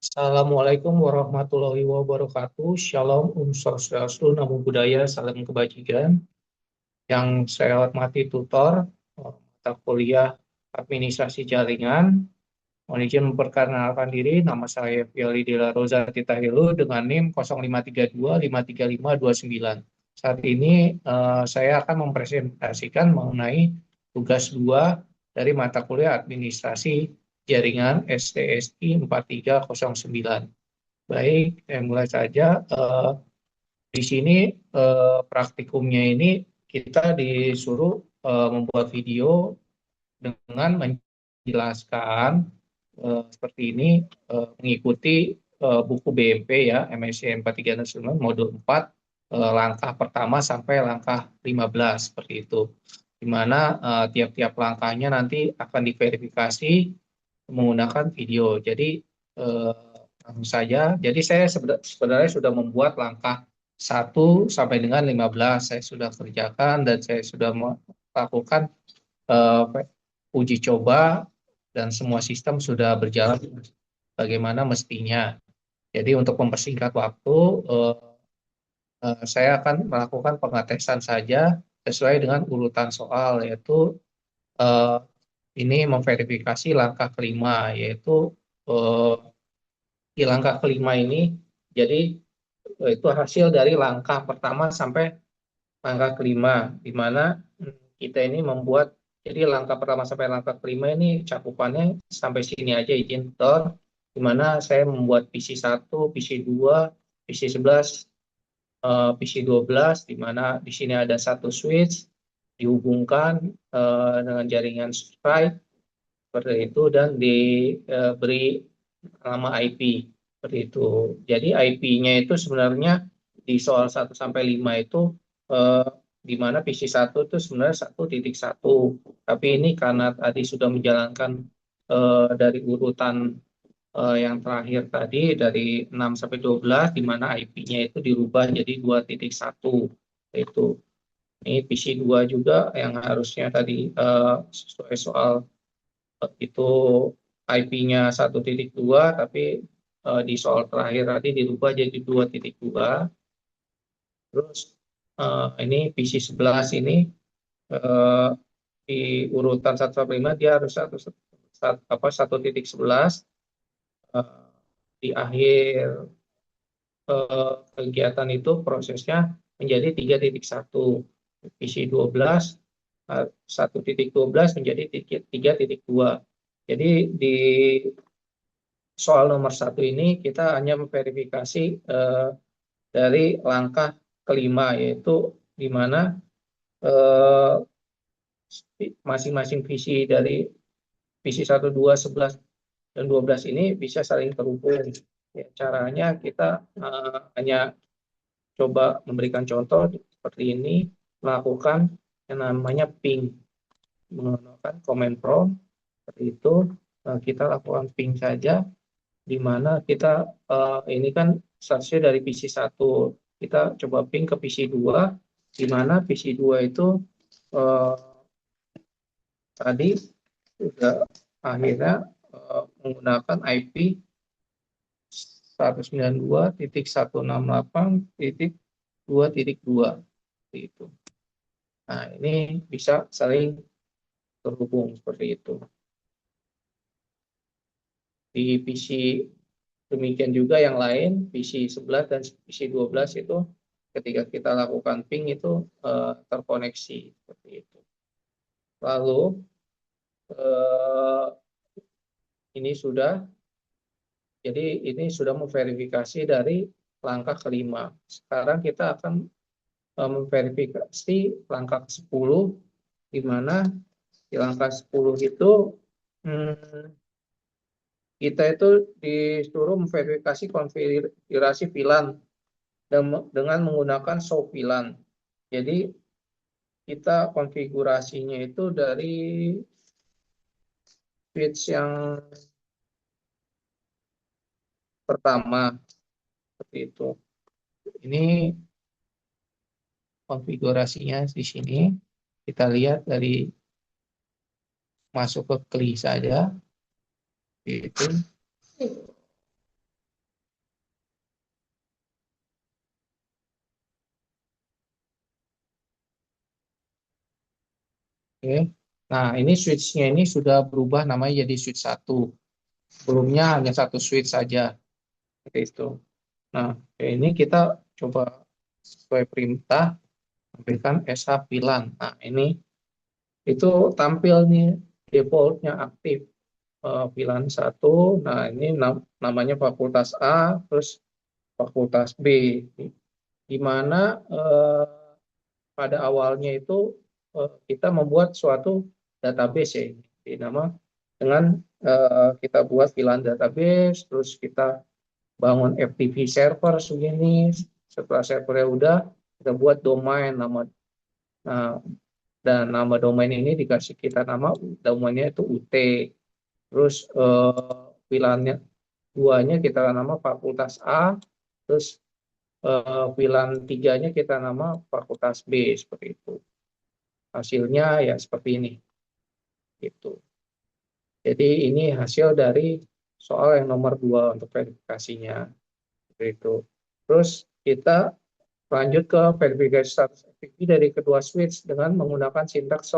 Assalamualaikum warahmatullahi wabarakatuh. Shalom, Swastiastu, Namo Buddhaya, salam kebajikan. Yang saya hormati tutor mata kuliah Administrasi Jaringan. Mohon izin memperkenalkan diri, nama saya Fiali Dela Roza Titahilu dengan NIM 0532535529. Saat ini saya akan mempresentasikan mengenai tugas 2 dari mata kuliah Administrasi Jaringan STSI 4309. Baik, saya mulai saja. Di sini praktikumnya ini kita disuruh membuat video dengan menjelaskan seperti ini, mengikuti buku BMP ya, MSc 4309 modul 4, langkah pertama sampai langkah 15 seperti itu. Di mana tiap-tiap langkahnya nanti akan diverifikasi menggunakan video. Jadi langsung saja. Jadi saya sebenarnya sudah membuat langkah 1 sampai dengan 15. Saya sudah kerjakan dan saya sudah melakukan uji coba dan semua sistem sudah berjalan bagaimana mestinya. Jadi untuk mempersingkat waktu, saya akan melakukan pengetesan saja sesuai dengan urutan soal, yaitu eh, ini memverifikasi langkah kelima, yaitu eh, di langkah kelima ini, jadi itu hasil dari langkah pertama sampai langkah kelima, di mana kita ini membuat, jadi langkah pertama sampai langkah kelima ini cakupannya sampai sini aja izin tutor, di mana saya membuat PC 1, PC 2, PC 11, PC 12, di mana di sini ada satu switch dihubungkan dengan jaringan subscribe seperti itu dan diberi nama IP seperti itu. Jadi IP-nya itu sebenarnya di soal 1 sampai 5 itu eh, di mana PC 1 itu sebenarnya 1.1. Tapi ini karena tadi sudah menjalankan dari urutan yang terakhir tadi dari 6 sampai 12, di mana IP-nya itu dirubah jadi 2.1 itu. Ini PC 2 juga yang harusnya tadi sesuai soal itu IP-nya 1.2, tapi di soal terakhir tadi dirubah jadi 2.2. Terus ini PC 11 ini eh, di urutan 1 sampai 5 dia harus 1.11, di akhir kegiatan itu prosesnya menjadi 3.1. PC 12 1.12 menjadi 3.2. Jadi di soal nomor 1 ini kita hanya memverifikasi dari langkah kelima, yaitu di mana eh, masing-masing visi dari visi 1, 2, 11, dan 12 ini bisa saling terhubung. Ya, caranya kita hanya coba memberikan contoh seperti ini, melakukan yang namanya ping, menggunakan command prompt seperti itu. Kita lakukan ping saja, di mana kita ini kan statusnya dari PC 1, kita coba ping ke PC 2, di mana PC 2 itu eh, tadi sudah akhirnya menggunakan IP 192.168.2.2 itu. Nah, ini bisa saling terhubung seperti itu. Di PC demikian juga yang lain, PC 11 dan PC 12 itu ketika kita lakukan ping itu terkoneksi seperti itu. Lalu ini sudah, jadi ini sudah memverifikasi dari langkah kelima. Sekarang kita akan memverifikasi langkah 10, di mana di langkah 10 itu kita itu disuruh memverifikasi konfigurasi VLAN dengan menggunakan show VLAN. Jadi kita konfigurasinya itu dari switch yang pertama seperti itu. Ini konfigurasinya di sini. Kita lihat dari masuk ke CLI saja. Itu Oke. Nah, ini switch-nya ini sudah berubah namanya jadi switch satu. Sebelumnya hanya satu switch saja. Seperti itu. Nah, ini kita coba sesuai perintah tampilkan SH VLAN. Nah, ini itu tampil nih defaultnya aktif VLAN satu. Nah, ini namanya fakultas A, terus fakultas B. Di mana pada awalnya itu kita membuat suatu database ya. Di nama dengan kita buat VLAN database, terus kita bangun FTP server segini. Setelah servernya udah, kita buat domain nama. Nah, dan nama domain ini dikasih kita nama domainnya itu UT. Terus VLAN-nya duanya kita nama fakultas A, terus VLAN tiganya kita nama fakultas B seperti itu. Hasilnya ya seperti ini. Gitu. Jadi ini hasil dari soal yang nomor 2 untuk verifikasinya. Seperti itu. Terus kita lanjut ke verifikasi status FTP dari kedua switch dengan menggunakan sintaks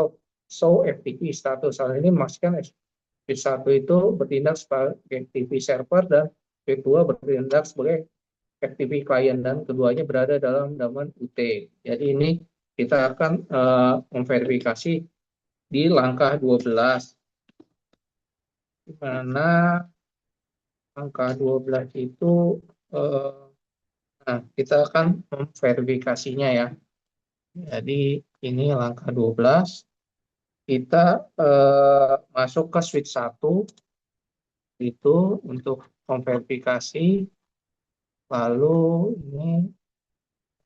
show FTP status. Hal ini memastikan switch 1 itu bertindak sebagai FTP server dan switch 2 bertindak sebagai FTP client dan keduanya berada dalam dalam UT. Jadi ini kita akan memverifikasi di langkah 12, di mana angka 12 itu nah kita akan memverifikasinya ya. Jadi ini langkah 12, kita masuk ke switch 1 itu untuk memverifikasi, lalu ini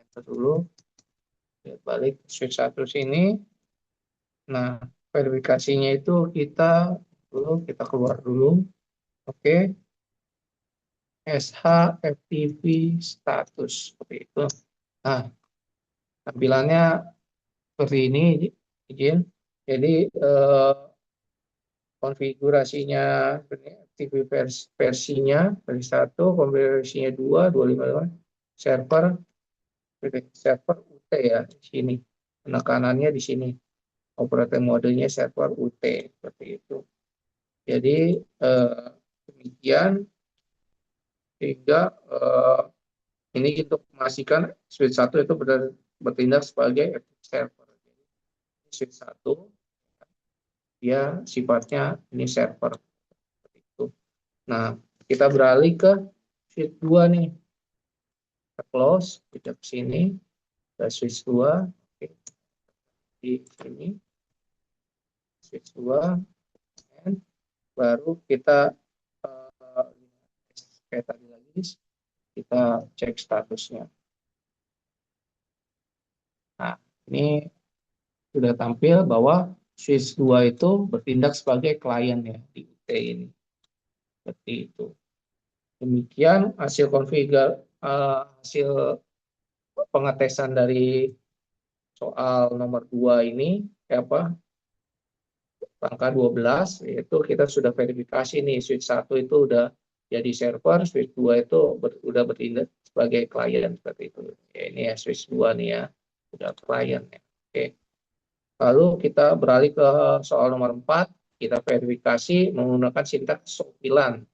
enter dulu, balik ke switch 1 sini. Nah, verifikasinya itu kita keluar dulu. Oke, SH FTP status seperti itu. Nah, tampilannya seperti ini, izin. Jadi konfigurasinya FTP versinya versi 1, konfigurasinya 2, 255 server server UT ya di sini. Penekanannya di sini. Operating modenya server UT seperti itu. Jadi demikian sehingga ini untuk memastikan switch 1 itu bertindak sebagai server. Jadi, switch 1 dia sifatnya ini server seperti itu. Nah, kita beralih ke switch 2 nih. Kita close, kita ke sini, ke switch 2. Oke. Di sini switch 2, dan baru kita kayak tadi lagi kita cek statusnya. Nah, ini sudah tampil bahwa switch 2 itu bertindak sebagai klien ya di UT ini. Seperti itu. Demikian hasil pengetesan dari soal nomor 2 ini langkah 12, yaitu kita sudah verifikasi nih switch 1 itu udah jadi server, switch 2 itu udah bertindak sebagai klien seperti itu. Ya, ini ya switch 2 nih ya, udah klien ya. Oke. Lalu kita beralih ke soal nomor 4, kita verifikasi menggunakan sintaks show VLAN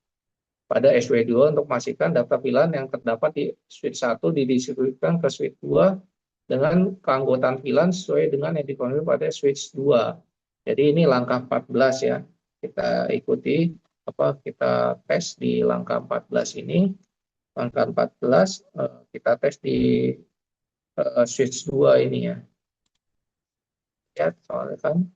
pada SW2 untuk memastikan daftar VLAN yang terdapat di switch 1 didistribusikan ke switch 2 dengan keanggotaan VLAN sesuai dengan yang dikonfirmasi pada switch 2. Jadi ini langkah 14 ya. Kita ikuti kita tes di langkah 14 ini. Langkah 14 kita tes di switch 2 ini ya. Ya, soalnya kan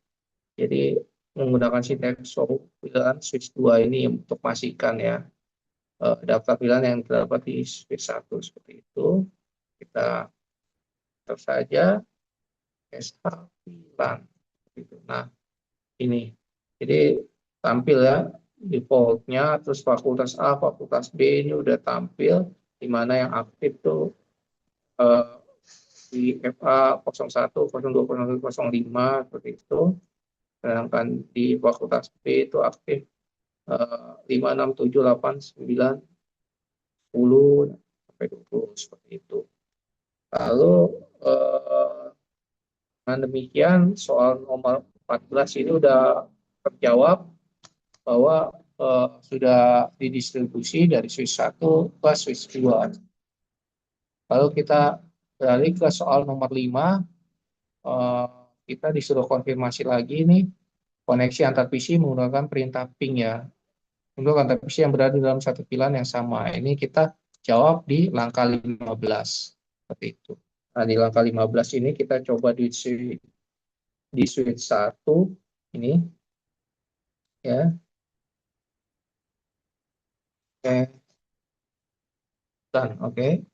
jadi menggunakan sintaks show VLAN switch 2 ini untuk memastikan ya daftar VLAN yang terdapat di switch 1 seperti itu. Kita terus saja SH VLAN. Nah, ini. Jadi tampil ya defaultnya, terus fakultas A, fakultas B ini udah tampil, di mana yang aktif tuh di FA 01, 02, 03, 05 seperti itu. Sedangkan di fakultas B itu aktif 5, 6, 7, 8, 9, 10, sampai 20 seperti itu. Lalu dengan demikian soal nomor 14 ini udah terjawab bahwa sudah didistribusi dari switch 1 ke switch 2. Lalu kita beralih ke soal nomor 5. Eh, kita disuruh konfirmasi lagi nih koneksi antar PC menggunakan perintah ping ya. Untuk antar PC yang berada dalam satu pilihan yang sama. Ini kita jawab di langkah 15. Seperti itu. Nah, di langkah 15 ini kita coba di switch 1 ini ya. Oke, dan oke.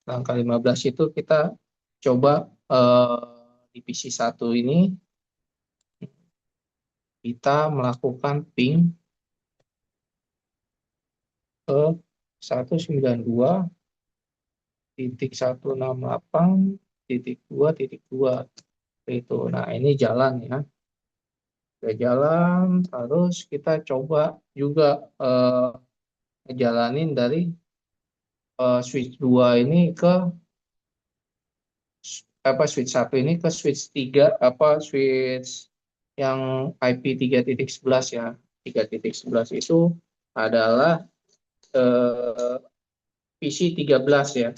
Langkah 15 itu kita coba di PC 1 ini kita melakukan ping ke 192.168.2.2 itu. Nah, ini jalan ya. Kita jalan terus kita coba juga jalanin dari switch 2 ini ke switch 1 ini ke switch 3 switch yang IP 3.11 ya. 3.11 itu adalah PC 13 ya.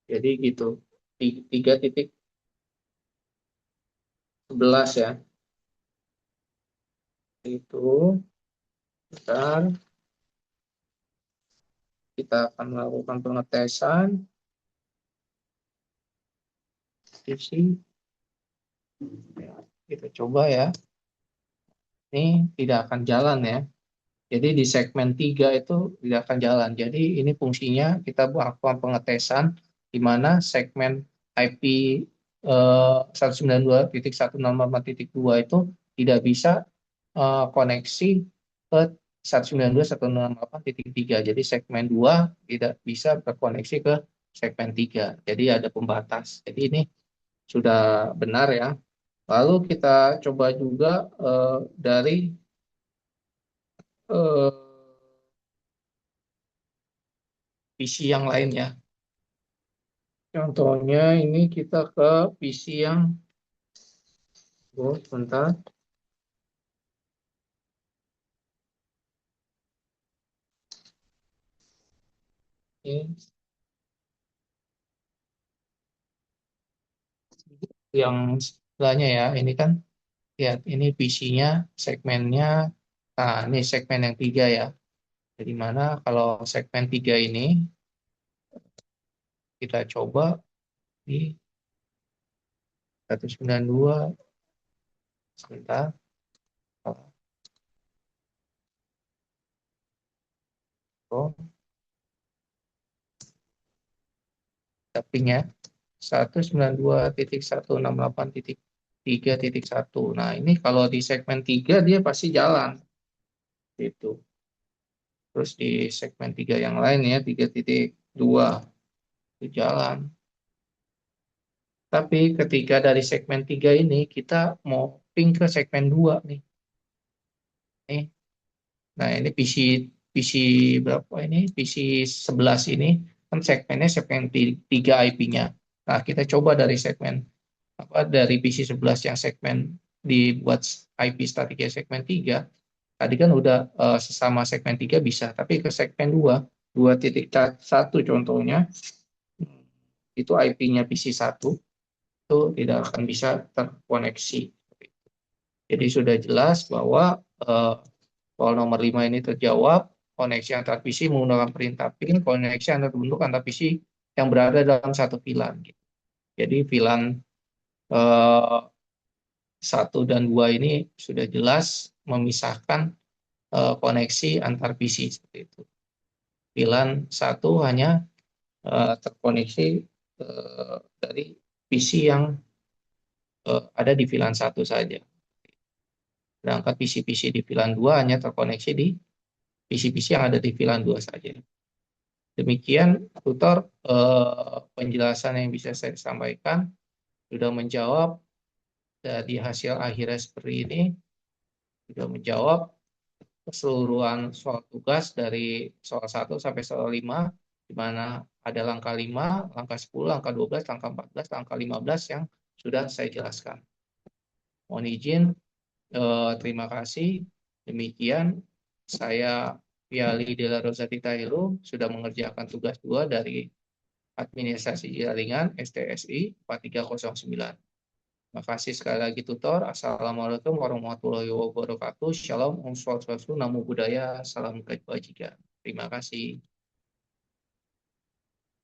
Jadi gitu. 3.11 ya. Itu bentar, kita akan melakukan pengetesan PC. Ya, kita coba ya. Ini tidak akan jalan ya. Jadi di segmen 3 itu tidak akan jalan. Jadi ini fungsinya kita melakukan pengetesan di mana segmen IP 192.168.2 itu tidak bisa koneksi ke 192.168.3. Jadi segmen 2 tidak bisa terkoneksi ke segmen 3. Jadi ada pembatas. Jadi ini sudah benar ya. Lalu kita coba juga dari eh, PC yang lainnya. Contohnya ini kita ke PC yang, sebentar, ini yang sebelahnya ya. Ini kan, lihat ini PC-nya, segmennya, nah ini segmen yang 3 ya. Jadi mana kalau segmen 3 ini kita coba di 192, sebentar, oh, tapping-nya 192.168.3.1. Nah, ini kalau di segmen 3 dia pasti jalan. Itu. Terus di segmen 3 yang lain ya, 3.2 itu jalan. Tapi ketika dari segmen 3 ini kita mau ping ke segmen 2 nih. Nih. Nah, ini PC berapa ini? PC 11 ini kan segmennya segmen 3 IP-nya. Nah, kita coba dari segmen dari PC 11 yang segmen dibuat IP statiknya segmen 3. Tadi kan udah sesama segmen 3 bisa, tapi ke segmen 2, 2.1 contohnya, itu IP-nya PC 1 itu tidak akan bisa terkoneksi. Jadi sudah jelas bahwa soal nomor 5 ini terjawab, koneksi antar PC menggunakan perintah ping, koneksi antar bentuk antar PC yang berada dalam satu VLAN. Jadi VLAN 1 dan 2 ini sudah jelas memisahkan koneksi antar PC seperti itu. VLAN 1 hanya terkoneksi dari PC yang ada di VLAN 1 saja. Sedangkan PC-PC di VLAN 2 hanya terkoneksi di PC-PC yang ada di VLAN 2 saja. Demikian tutor penjelasan yang bisa saya sampaikan, sudah menjawab dari hasil akhirnya seperti ini, sudah menjawab keseluruhan soal tugas dari soal 1 sampai soal 5, di mana ada langkah 5, langkah 10, langkah 12, langkah 14, langkah 15 yang sudah saya jelaskan. Mohon izin, terima kasih. Demikian, saya Piali Della Rosati Tahilo sudah mengerjakan tugas 2 dari Administrasi Jaringan STSI 4309. Terima kasih sekali lagi tutor. Assalamualaikum warahmatullahi wabarakatuh. Shalom, Om Swastiastu, Namo Buddhaya, Salam Kebajikan. Terima kasih.